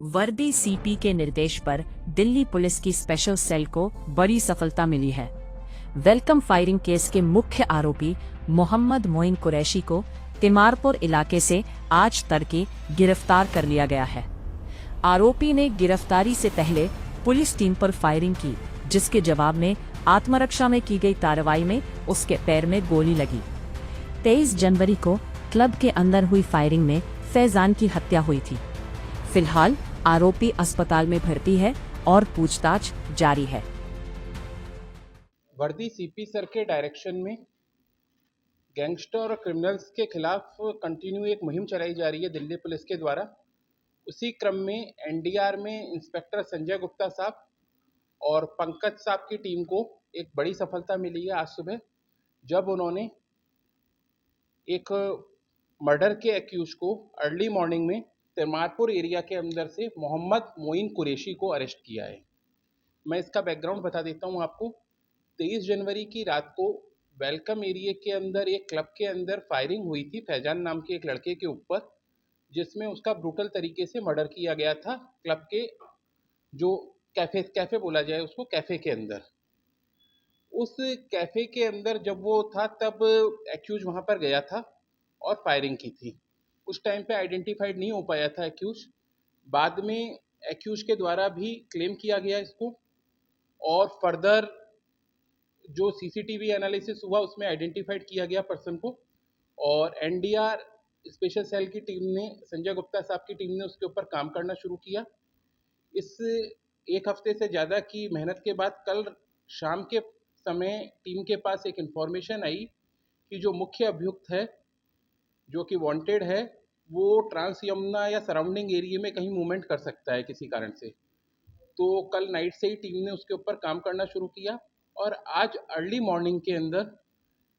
वर्दी सीपी के निर्देश पर दिल्ली पुलिस की स्पेशल सेल को बड़ी सफलता मिली है। वेलकम फायरिंग केस के मुख्य आरोपी मोहम्मद मोइन कुरैशी को तिमारपुर इलाके से आज तड़के गिरफ्तार कर लिया गया है। आरोपी ने गिरफ्तारी से पहले पुलिस टीम पर फायरिंग की, जिसके जवाब में आत्मरक्षा में की गई कार्रवाई में उसके पैर में गोली लगी। 23 जनवरी को क्लब के अंदर हुई फायरिंग में फैजान की हत्या हुई थी। फिलहाल आरोपी अस्पताल में भर्ती है और पूछताछ जारी है। वर्दी सीपी सर के डायरेक्शन में गैंगस्टर और क्रिमिनल्स के खिलाफ कंटिन्यू एक मुहिम चलाई जा रही है दिल्ली पुलिस के द्वारा। उसी क्रम में एनडीआर में इंस्पेक्टर संजय गुप्ता साहब और पंकज साहब की टीम को एक बड़ी सफलता मिली है आज सुबह, जब उन्होंने एक मर्डर के एक्यूज को अर्ली मॉर्निंग में तिमारपुर एरिया के अंदर से मोहम्मद मोइन कुरैशी को अरेस्ट किया है। मैं इसका बैकग्राउंड बता देता हूं आपको। 23 जनवरी की रात को वेलकम एरिया के अंदर एक क्लब के अंदर फायरिंग हुई थी फैजान नाम के एक लड़के के ऊपर, जिसमें उसका ब्रूटल तरीके से मर्डर किया गया था क्लब के जो कैफे बोला जाए उसको, कैफे के अंदर। उस कैफे के अंदर जब वो था तब एक्यूज वहां पर गया था और फायरिंग की थी। उस टाइम पे आइडेंटिफाइड नहीं हो पाया था एक्यूज। बाद में एक्यूज के द्वारा भी क्लेम किया गया इसको, और फर्दर जो सीसीटीवी एनालिसिस हुआ उसमें आइडेंटिफाइड किया गया पर्सन को, और एनडीआर स्पेशल सेल की टीम ने, संजय गुप्ता साहब की टीम ने उसके ऊपर काम करना शुरू किया। इस एक हफ्ते से ज़्यादा की मेहनत के बाद कल शाम के समय टीम के पास एक इन्फॉर्मेशन आई कि जो मुख्य अभियुक्त है, जो कि वांटेड है, वो ट्रांस यमुना या सराउंडिंग एरिया में कहीं मूवमेंट कर सकता है किसी कारण से। तो कल नाइट से ही टीम ने उसके ऊपर काम करना शुरू किया, और आज अर्ली मॉर्निंग के अंदर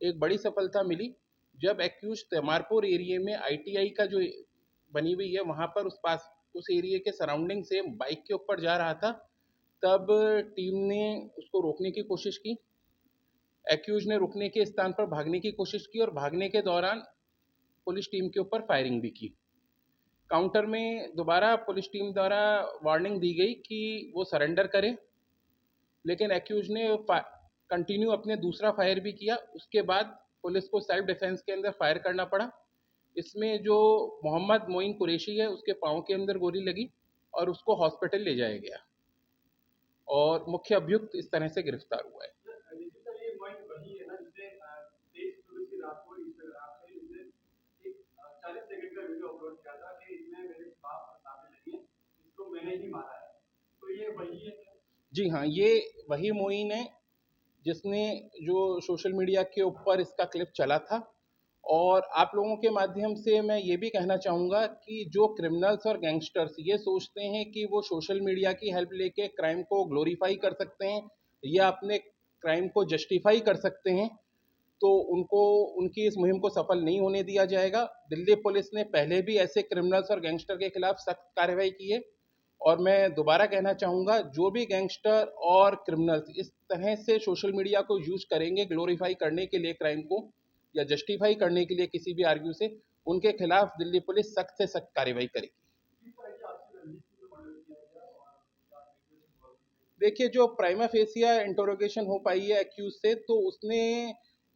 एक बड़ी सफलता मिली, जब एक्यूज तिमारपुर एरिया में आईटीआई का जो बनी हुई है वहाँ पर उस एरिया के सराउंडिंग से बाइक के ऊपर जा रहा था, तब टीम ने उसको रोकने की कोशिश की। एक्यूज ने रुकने के स्थान पर भागने की कोशिश की, और भागने के दौरान पुलिस टीम के ऊपर फायरिंग भी की। काउंटर में दोबारा पुलिस टीम द्वारा वार्निंग दी गई कि वो सरेंडर करें, लेकिन एक्यूज ने कंटिन्यू अपने दूसरा फायर भी किया। उसके बाद पुलिस को सेल्फ डिफेंस के अंदर फायर करना पड़ा। इसमें जो मोहम्मद मोइन कुरैशी है उसके पाँव के अंदर गोली लगी और उसको हॉस्पिटल ले जाया गया, और मुख्य अभियुक्त इस तरह से गिरफ्तार हुआ है। जी हाँ, ये वही मोइन है जिसने जो सोशल मीडिया के ऊपर इसका क्लिप चला था। और आप लोगों के माध्यम से मैं ये भी कहना चाहूँगा कि जो क्रिमिनल्स और गैंगस्टर्स ये सोचते हैं कि वो सोशल मीडिया की हेल्प लेके क्राइम को ग्लोरीफाई कर सकते हैं या अपने क्राइम को जस्टिफाई कर सकते हैं, तो उनको उनकी इस मुहिम को सफल नहीं होने दिया जाएगा। दिल्ली पुलिस ने पहले भी ऐसे क्रिमिनल्स और गैंगस्टर के खिलाफ सख्त कार्रवाई की है, और मैं दोबारा कहना चाहूँगा, जो भी गैंगस्टर और क्रिमिनल्स इस तरह से सोशल मीडिया को यूज करेंगे ग्लोरीफाई करने के लिए क्राइम को, या जस्टिफाई करने के लिए किसी भी आर्ग्यू से, उनके खिलाफ दिल्ली पुलिस सख्त से सख्त कार्रवाई करेगी। देखिए, जो प्राइमा फेसिया इंटरोगेशन हो पाई है एक्यूज से, तो उसने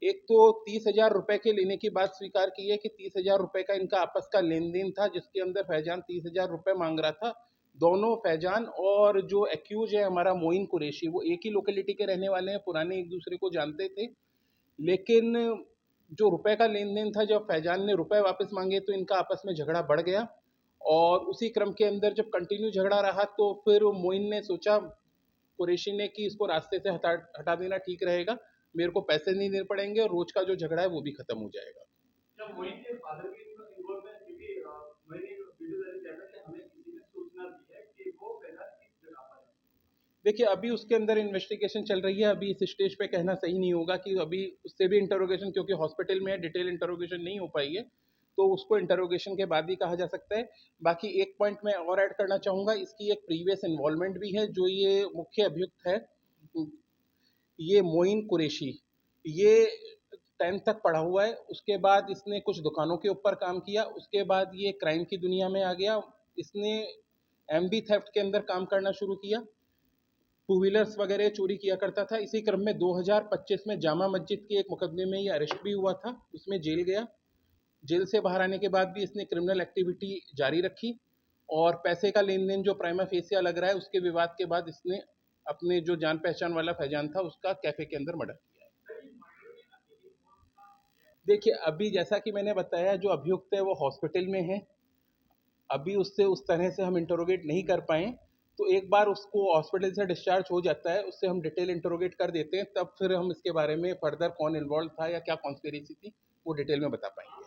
एक तो 30,000 रुपए के लेने की बात स्वीकार की है कि 30,000 रुपए का इनका आपस का लेन देन था, जिसके अंदर फैजान 30,000 रुपए मांग रहा था। दोनों फैजान और जो एक्यूज है हमारा मोइन कुरैशी, वो एक ही लोकेलिटी के रहने वाले हैं, पुराने एक दूसरे को जानते थे। लेकिन जो रुपए का लेन देन था, जब फैजान ने रुपए वापस मांगे तो इनका आपस में झगड़ा बढ़ गया, और उसी क्रम के अंदर जब कंटिन्यू झगड़ा रहा तो फिर मोइन ने सोचा, कुरैशी ने, कि इसको रास्ते से हटा देना ठीक रहेगा, मेरे को पैसे नहीं देने पड़ेंगे और रोज का जो झगड़ा है वो भी खत्म हो जाएगा। जब मोइन के फादर भी इन्वॉल्व है, क्योंकि मैंने एक वीडियो जारी किया था कि हमें किसी ने सूचना दी है कि वो फैजान किस जगह पर है। देखिए, अभी उसके अंदर इन्वेस्टिगेशन चल रही है। अभी इस स्टेज पे कहना सही नहीं होगा कि अभी उससे भी इंटरोगेशन, क्योंकि हॉस्पिटल में डिटेल इंटरोगेशन नहीं हो पाई है, तो उसको इंटरोगेशन के बाद ही कहा जा सकता है। बाकी एक पॉइंट मैं और ऐड करना चाहूँगा, इसकी एक प्रीवियस इन्वॉल्वमेंट भी है। जो ये मुख्य अभियुक्त है, ये मोइन कुरैशी, ये 10th तक पढ़ा हुआ है। उसके बाद इसने कुछ दुकानों के ऊपर काम किया, उसके बाद ये क्राइम की दुनिया में आ गया। इसने एमबी थेफ्ट के अंदर काम करना शुरू किया, टू व्हीलर्स वगैरह चोरी किया करता था। इसी क्रम में 2025 में जामा मस्जिद के एक मुकदमे में ये अरेस्ट भी हुआ था, उसमें जेल गया। जेल से बाहर आने के बाद भी इसने क्रिमिनल एक्टिविटी जारी रखी और पैसे का लेन देन जो प्राइमा फेसिया लग रहा है, उसके विवाद के बाद इसने अपने जो जान पहचान वाला फैजान था उसका कैफे के अंदर मर्डर किया है। देखिए, अभी जैसा कि मैंने बताया, जो अभियुक्त है वो हॉस्पिटल में है, अभी उससे उस तरह से हम इंटरोगेट नहीं कर पाए। तो एक बार उसको हॉस्पिटल से डिस्चार्ज हो जाता है, उससे हम डिटेल इंटरोगेट कर देते हैं, तब फिर हम इसके बारे में फर्दर कौन इन्वॉल्व था या क्या कॉन्स्पिरेसी थी वो डिटेल में बता पाएंगे।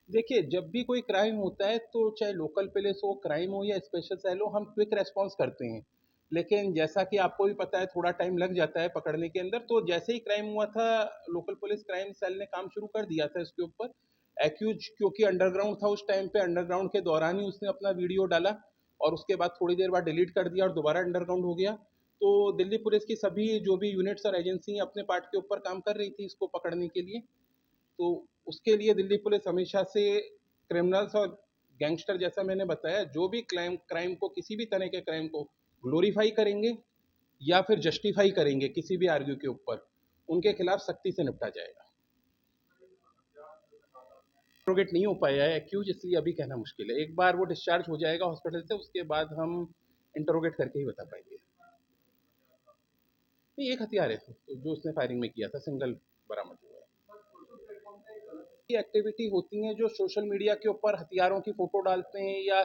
देखिए, जब भी कोई क्राइम होता है तो चाहे लोकल पुलिस हो, क्राइम हो या स्पेशल सेल हो, हम क्विक रेस्पॉन्स करते हैं। लेकिन जैसा कि आपको भी पता है, थोड़ा टाइम लग जाता है पकड़ने के अंदर। तो जैसे ही क्राइम हुआ था, लोकल पुलिस क्राइम सेल ने काम शुरू कर दिया था इसके ऊपर। एक्यूज क्योंकि अंडरग्राउंड था उस टाइम पे, अंडरग्राउंड के दौरान ही उसने अपना वीडियो डाला और उसके बाद थोड़ी देर बाद डिलीट कर दिया और दोबारा अंडरग्राउंड हो गया। तो दिल्ली पुलिस की सभी जो भी यूनिट्स और एजेंसी अपने पार्ट के ऊपर काम कर रही थी इसको पकड़ने के लिए। तो उसके लिए दिल्ली पुलिस हमेशा से क्रिमिनल्स और गैंगस्टर, जैसा मैंने बताया, जो भी क्राइम को, किसी भी तरह के क्राइम को ग्लोरीफाई करेंगे या फिर जस्टिफाई करेंगे किसी भी आर्ग्यू के ऊपर, उनके खिलाफ सख्ती से निपटा जाएगा। इंट्रोगेट नहीं हो पाया है एक्यूज, इसलिए अभी कहना मुश्किल है। एक बार वो डिस्चार्ज हो जाएगा हॉस्पिटल से, उसके बाद हम इंट्रोगेट करके ही बता पाएंगे। ये एक हथियार है जो उसने फायरिंग में किया था, सिंगल बरामद हुआ है। एक्टिविटी होती हैं जो सोशल मीडिया के ऊपर हथियारों की फोटो डालते हैं या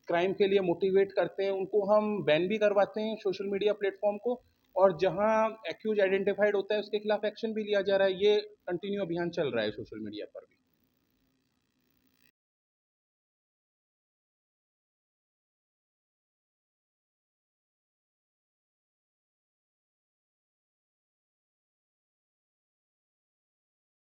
क्राइम के लिए मोटिवेट करते हैं, उनको हम बैन भी करवाते हैं सोशल मीडिया प्लेटफॉर्म को। और जहां एक्यूज आइडेंटिफाइड होता है उसके खिलाफ एक्शन भी लिया जा रहा है। ये कंटिन्यू अभियान चल रहा है सोशल मीडिया पर।